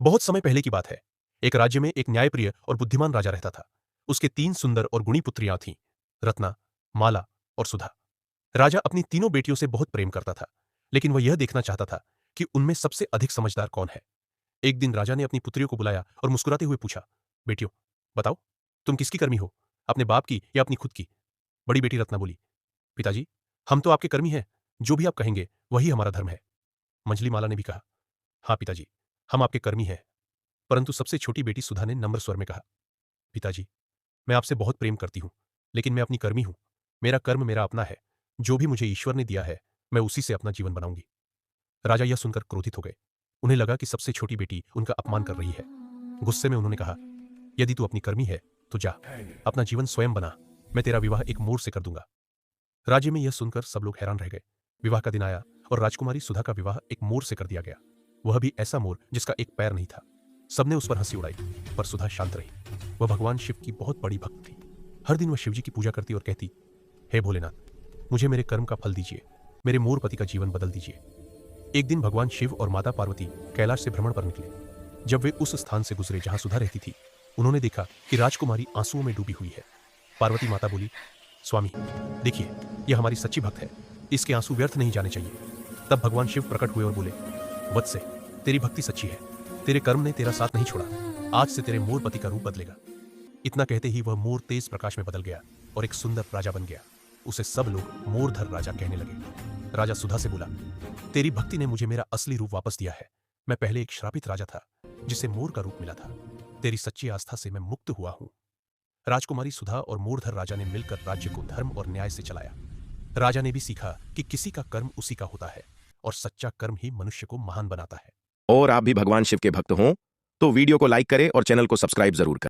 बहुत समय पहले की बात है। एक राज्य में एक न्यायप्रिय और बुद्धिमान राजा रहता था। उसके 3 सुंदर और गुणी पुत्रियां थीं, रत्ना, माला और सुधा। राजा अपनी तीनों बेटियों से बहुत प्रेम करता था, लेकिन वह यह देखना चाहता था कि उनमें सबसे अधिक समझदार कौन है। एक दिन राजा ने अपनी पुत्रियों को बुलाया और मुस्कुराते हुए पूछा, बेटियों, बताओ, तुम किसकी कर्मी हो, अपने बाप की या अपनी खुद की? बड़ी बेटी रत्ना बोली, पिताजी, हम तो आपके कर्मी हैं, जो भी आप कहेंगे वही हमारा धर्म है। मंझली माला ने भी कहा, हाँ पिताजी, हम आपके कर्मी हैं। परंतु सबसे छोटी बेटी सुधा ने नम्र स्वर में कहा, पिताजी, मैं आपसे बहुत प्रेम करती हूं, लेकिन मैं अपनी कर्मी हूं। मेरा कर्म मेरा अपना है। जो भी मुझे ईश्वर ने दिया है, मैं उसी से अपना जीवन बनाऊंगी। राजा यह सुनकर क्रोधित हो गए। उन्हें लगा कि सबसे छोटी बेटी उनका अपमान कर रही है। गुस्से में उन्होंने कहा, यदि तू अपनी कर्मी है तो जा, अपना जीवन स्वयं बना। मैं तेरा विवाह एक मोर से कर दूंगा। राज्य में यह सुनकर सब लोग हैरान रह गए। विवाह का दिन आया और राजकुमारी सुधा का विवाह एक मोर से कर दिया गया, वह भी ऐसा मोर जिसका एक पैर नहीं था। सबने उस पर हंसी उड़ाई, पर सुधा शांत रही। वह भगवान शिव की बहुत बड़ी भक्त थी। हर दिन वह शिवजी की पूजा करती और कहती, हे भोलेनाथ, मुझे मेरे कर्म का फल दीजिए, मेरे मोर पति का जीवन बदल दीजिए। एक दिन भगवान शिव और माता पार्वती कैलाश से भ्रमण पर निकले। जब वे उस स्थान से गुजरे जहां सुधा रहती थी, उन्होंने देखा कि राजकुमारी आंसुओं में डूबी हुई है। पार्वती माता बोली, स्वामी, देखिए, यह हमारी सच्ची भक्त है, इसके आंसू व्यर्थ नहीं जाने चाहिए। तब भगवान शिव प्रकट हुए और बोले, वत्से, तेरी भक्ति सच्ची है, तेरे कर्म ने तेरा साथ नहीं छोड़ा, आज से तेरे मोर पति का रूप बदलेगा। इतना कहते ही वह मोर तेज प्रकाश में बदल गया और एक सुंदर राजा बन गया। उसे सब लोग मोरधर राजा कहने लगे। राजा सुधा से बोला, तेरी भक्ति ने मुझे मेरा असली रूप वापस दिया है। मैं पहले एक श्रापित राजा था, जिसे मोर का रूप मिला था। तेरी सच्ची आस्था से मैं मुक्त हुआ हूं। राजकुमारी सुधा और मोरधर राजा ने मिलकर राज्य को धर्म और न्याय से चलाया। राजा ने भी सीखा कि किसी का कर्म उसी का होता है और सच्चा कर्म ही मनुष्य को महान बनाता है। और आप भी भगवान शिव के भक्त हों तो वीडियो को लाइक करें और चैनल को सब्सक्राइब जरूर करें।